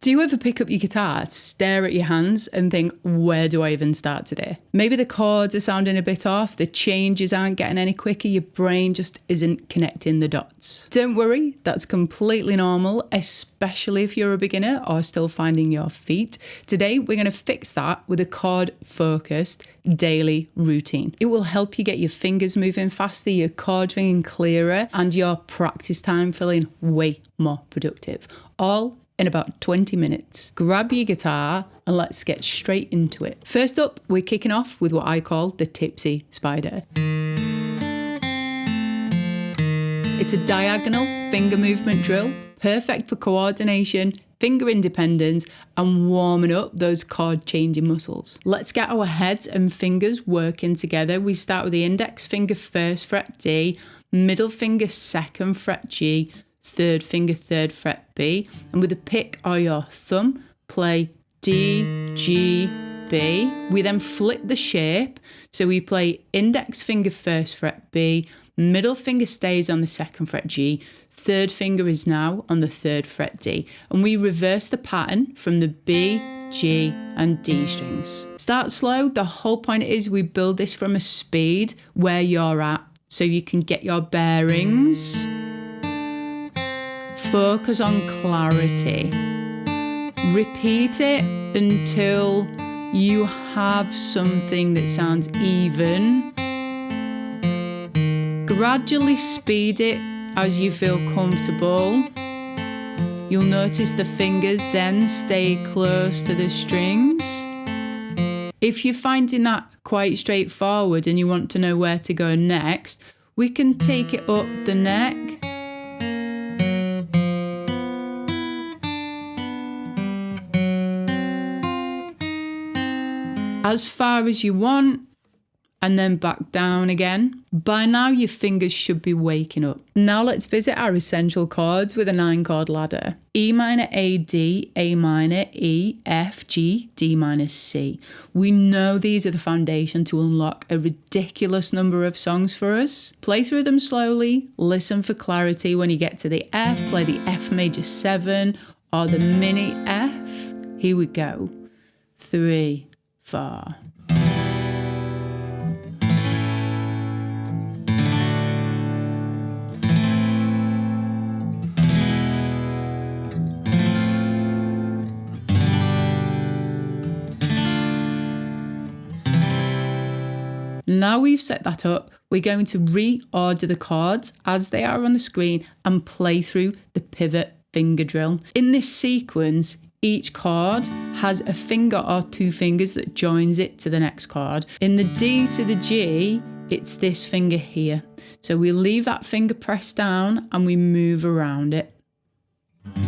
Do you ever pick up your guitar, stare at your hands and think, where do I even start today? Maybe the chords are sounding a bit off, the changes aren't getting any quicker, your brain just isn't connecting the dots. Don't worry, that's completely normal, especially if you're a beginner or still finding your feet. Today, we're going to fix that with a chord-focused daily routine. It will help you get your fingers moving faster, your chords ringing clearer, and your practice time feeling way more productive. All in about 20 minutes. Grab your guitar and let's get straight into it. First up, we're kicking off with what I call the Tipsy Spider. It's a diagonal finger movement drill, perfect for coordination, finger independence, and warming up those chord changing muscles. Let's get our heads and fingers working together. We start with the index finger 1st fret D, middle finger 2nd fret G, third finger 3rd fret B, and with a pick or your thumb, play D, G, B. We then flip the shape, so we play index finger 1st fret B, middle finger stays on the 2nd fret G, third finger is now on the 3rd fret D, and we reverse the pattern from the B, G, and D strings. Start slow. The whole point is we build this from a speed where you're at, so you can get your bearings. Focus on clarity. Repeat it until you have something that sounds even. Gradually speed it as you feel comfortable. You'll notice the fingers then stay close to the strings. If you're finding that quite straightforward and you want to know where to go next, we can take it up the neck. As far as you want, and then back down again. By now, your fingers should be waking up. Now let's visit our essential chords with a 9-chord ladder. E minor, A, D, A minor, E, F, G, D minor, C. We know these are the foundation to unlock a ridiculous number of songs for us. Play through them slowly, listen for clarity. When you get to the F, play the F major 7 or the mini F. Here we go. 3, 4. Now we've set that up, we're going to reorder the chords as they are on the screen and play through the pivot finger drill. In this sequence, each chord has a finger or 2 fingers that joins it to the next chord. In the D to the G, it's this finger here. So we leave that finger pressed down and we move around it.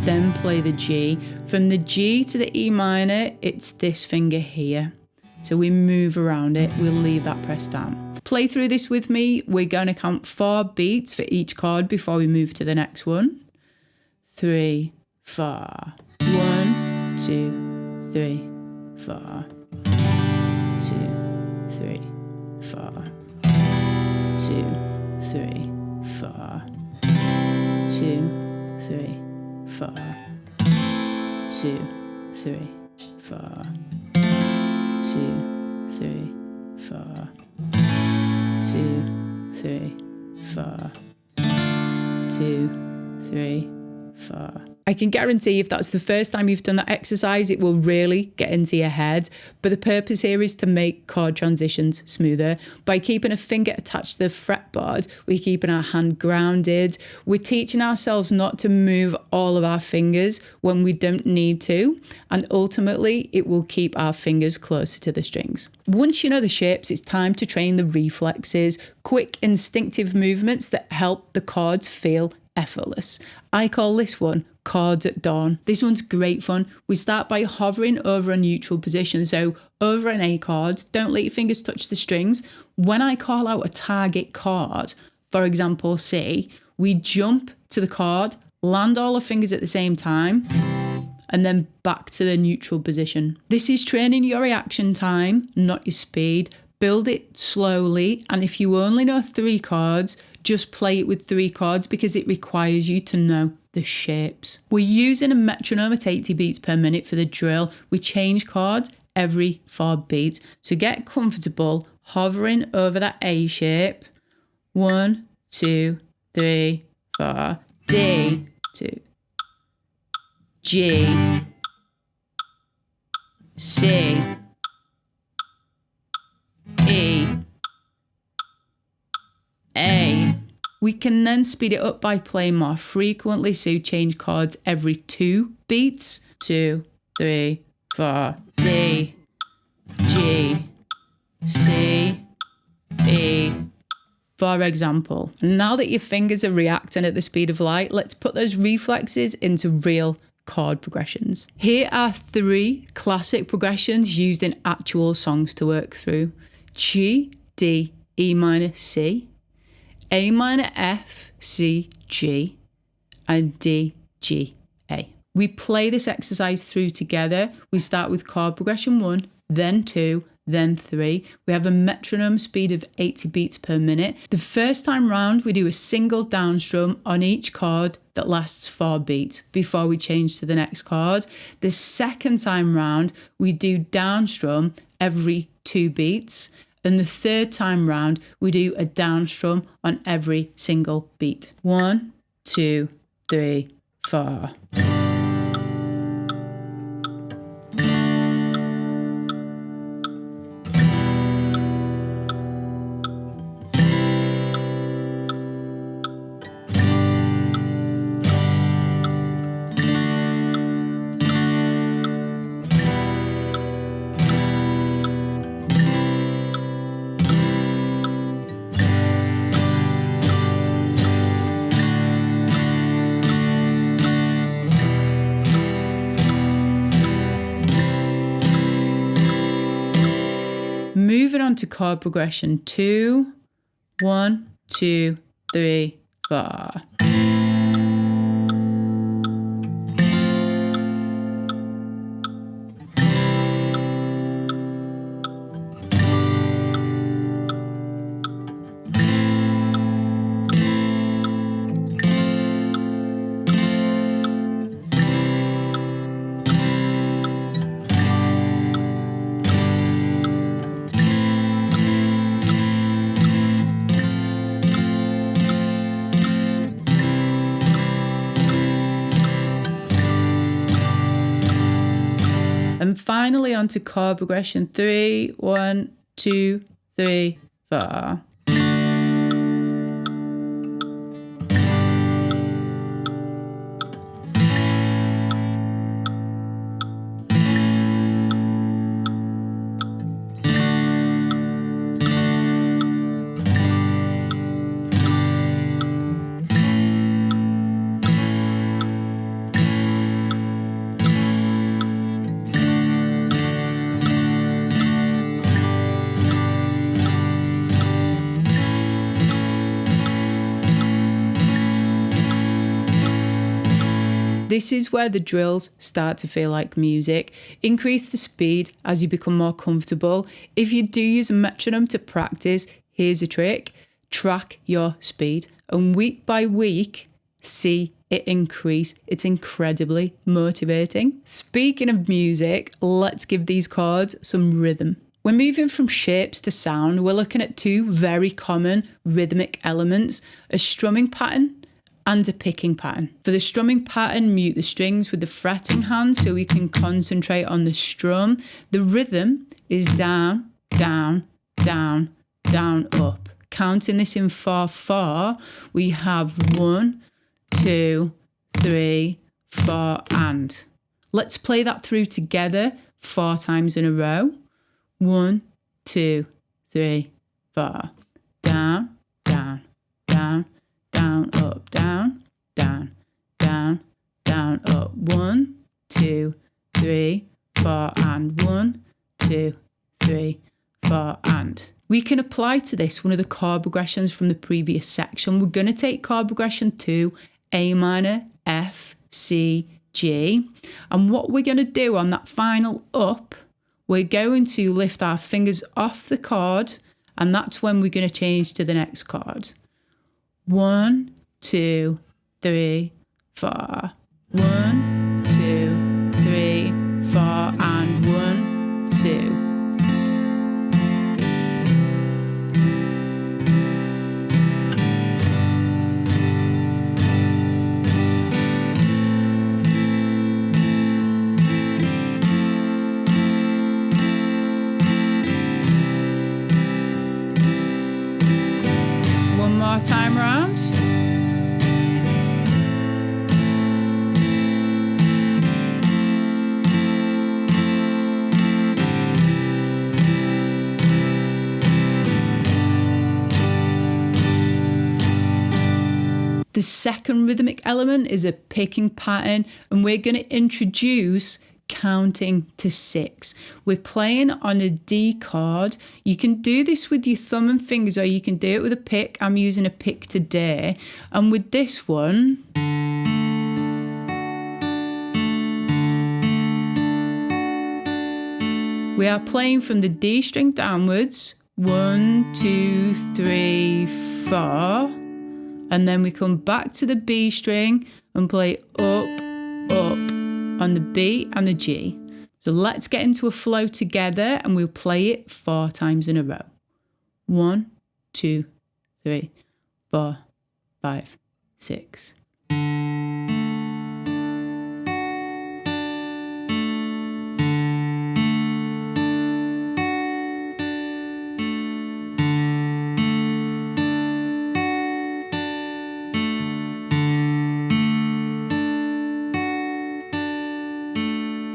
Then play the G. From the G to the E minor, it's this finger here. So we move around it, we'll leave that pressed down. Play through this with me. We're going to count 4 beats for each chord before we move to the next one. 3, 4. 1, 2, 3, 4. 2, 3, 4. 2, 3, 4. 2, 3, 4. 2, 3, 4. 2, 3, 4. 2, 3, 4. 2, 3, 4. I can guarantee if that's the first time you've done that exercise, it will really get into your head. But the purpose here is to make chord transitions smoother. By keeping a finger attached to the fretboard, we're keeping our hand grounded. We're teaching ourselves not to move all of our fingers when we don't need to. And ultimately, it will keep our fingers closer to the strings. Once you know the shapes, it's time to train the reflexes, quick instinctive movements that help the chords feel effortless. I call this one Chords at Dawn. This one's great fun. We start by hovering over a neutral position. So over an A chord, don't let your fingers touch the strings. When I call out a target chord, for example, C, we jump to the chord, land all our fingers at the same time, and then back to the neutral position. This is training your reaction time, not your speed. Build it slowly, and if you only know 3 chords, just play it with 3 chords because it requires you to know the shapes. We're using a metronome at 80 beats per minute for the drill. We change chords every 4 beats. So get comfortable hovering over that A shape. 1, 2, 3, 4. D, 2. G, C, E, A. We can then speed it up by playing more frequently, so change chords every 2 beats. 2, 3, 4. D, G, C, E. For example, now that your fingers are reacting at the speed of light, let's put those reflexes into real chord progressions. Here are 3 classic progressions used in actual songs to work through. G, D, E minor, C, A minor, F, C, G, and D, G, A. We play this exercise through together. We start with chord progression 1, then 2, then 3. We have a metronome speed of 80 beats per minute. The first time round, we do a single down strum on each chord that lasts 4 beats before we change to the next chord. The second time round, we do down strum every 2 beats. And the third time round, we do a down strum on every single beat. 1, 2, 3, 4. Moving on to chord progression 2, 1, 2, 3, 4. And finally onto chord progression 3, 1, 2, 3, 4. This is where the drills start to feel like music. Increase the speed as you become more comfortable. If you do use a metronome to practice, here's a trick. Track your speed, and week by week, see it increase. It's incredibly motivating. Speaking of music, let's give these chords some rhythm. We're moving from shapes to sound. We're looking at 2 very common rhythmic elements, a strumming pattern and a picking pattern. For the strumming pattern, mute the strings with the fretting hand so we can concentrate on the strum. The rhythm is down, down, down, down, up. Counting this in 4/4, we have 1, 2, 3, 4, and. Let's play that through together 4 times in a row. 1, 2, 3, 4. Down, down, down, down, up, down, down, down, down, up. 1, 2, 3, 4, and 1, 2, 3, 4, and. We can apply to this one of the chord progressions from the previous section. We're going to take chord progression 2, A minor, F, C, G. And what we're going to do on that final up, we're going to lift our fingers off the chord, and that's when we're going to change to the next chord. 1, 2, 3, 4. 1, 2, 3, 4, and 1, 2. One more time round. The second rhythmic element is a picking pattern, and we're going to introduce counting to 6. We're playing on a D chord. You can do this with your thumb and fingers, or you can do it with a pick. I'm using a pick today. And with this one, we are playing from the D string downwards. 1, 2, 3, 4. And then we come back to the B string and play up, up on the B and the G. So let's get into a flow together and we'll play it 4 times in a row. 1, 2, 3, 4, 5, 6.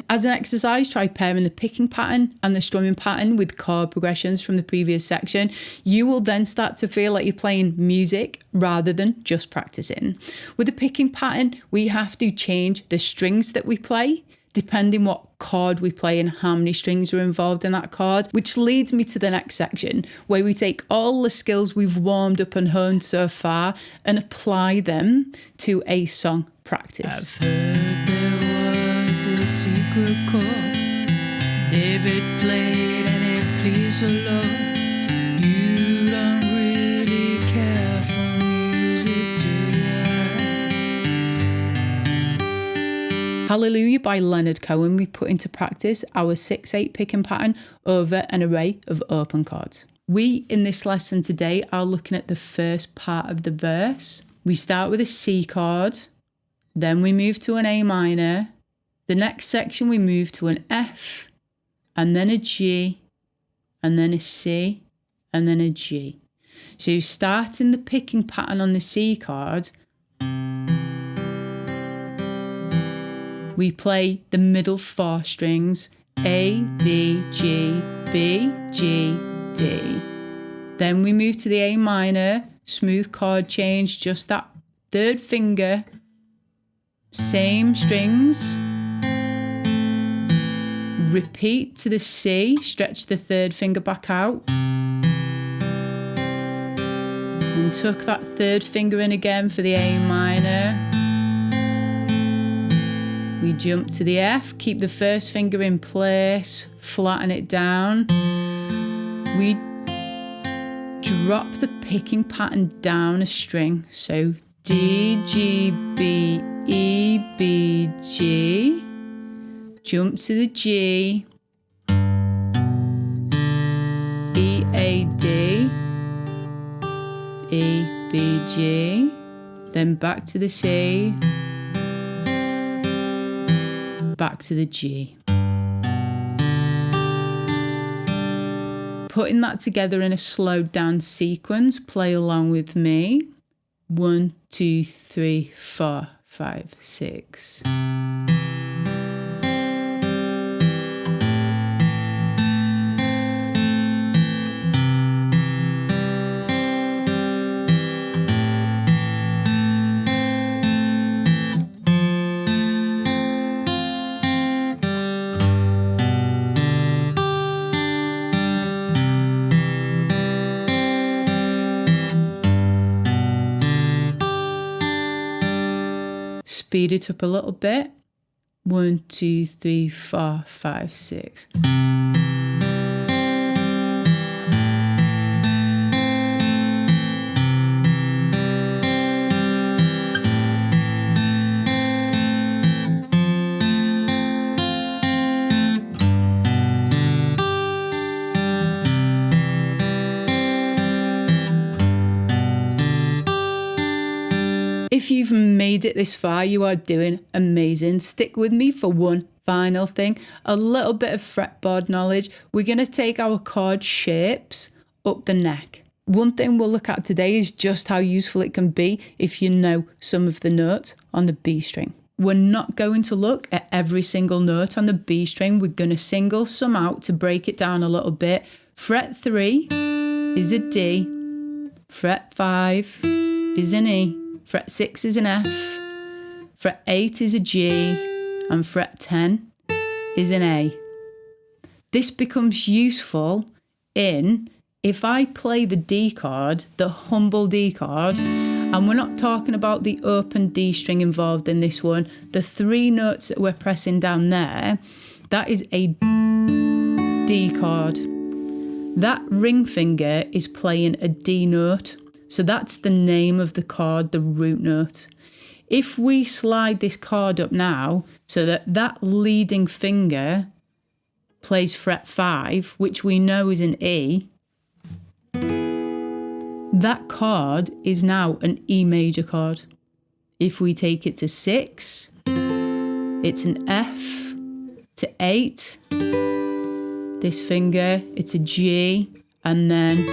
As an exercise, try pairing the picking pattern and the strumming pattern with chord progressions from the previous section. You will then start to feel like you're playing music rather than just practicing. With the picking pattern, we have to change the strings that we play, depending what chord we play and how many strings are involved in that chord, which leads me to the next section, where we take all the skills we've warmed up and honed so far and apply them to a song practice. I've heard there was a secret chord David played and it pleased the Lord. You don't really care for music, do ya? Hallelujah by Leonard Cohen, we put into practice our 6/8 picking pattern over an array of open chords. We, in this lesson today, are looking at the first part of the verse. We start with a C chord, then we move to an A minor. The next section we move to an F, and then a G, and then a C, and then a G. So you start in the picking pattern on the C chord. We play the middle 4 strings, A, D, G, B, G, D. Then we move to the A minor, smooth chord change, just that 3rd finger, same strings. Repeat to the C, stretch the 3rd finger back out. And tuck that 3rd finger in again for the A minor. We jump to the F, keep the 1st finger in place, flatten it down. We drop the picking pattern down a string. So D, G, B, E, B, G. Jump to the G, E, A, D, E, B, G, then back to the C, back to the G. Putting that together in a slowed down sequence, play along with me. 1, 2, 3, 4, 5, 6. Speed it up a little bit. 1, 2, 3, 4, 5, 6. If you've made it this far, you are doing amazing. Stick with me for one final thing, a little bit of fretboard knowledge. We're going to take our chord shapes up the neck. One thing we'll look at today is just how useful it can be if you know some of the notes on the B string. We're not going to look at every single note on the B string. We're going to single some out to break it down a little bit. Fret 3 is a D, fret 5 is an E, fret 6 is an F, fret 8 is a G, and fret 10 is an A. This becomes useful if I play the D chord, the humble D chord, and we're not talking about the open D string involved in this one, the 3 notes that we're pressing down there, that is a D chord. That ring finger is playing a D note. So that's the name of the chord, the root note. If we slide this chord up now so that leading finger plays fret 5, which we know is an E, that chord is now an E major chord. If we take it to 6, it's an F, to 8, this finger, it's a G, and then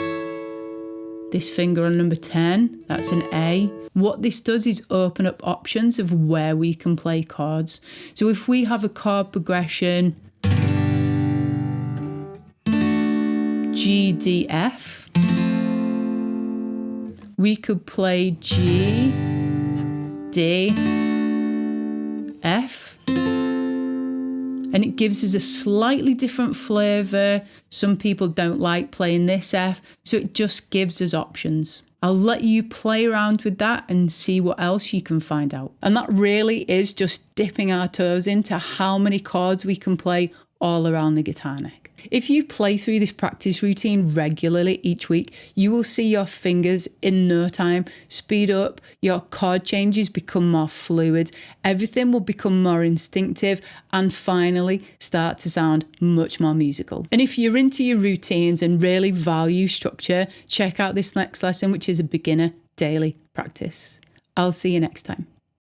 this finger on number 10, that's an A. What this does is open up options of where we can play chords. So if we have a chord progression G, D, F, we could play G, D, F, and it gives us a slightly different flavour. Some people don't like playing this F, so it just gives us options. I'll let you play around with that and see what else you can find out. And that really is just dipping our toes into how many chords we can play all around the guitar neck. If you play through this practice routine regularly each week, you will see your fingers in no time speed up, your chord changes become more fluid, everything will become more instinctive, and finally start to sound much more musical. And if you're into your routines and really value structure, check out this next lesson, which is a beginner daily practice. I'll see you next time.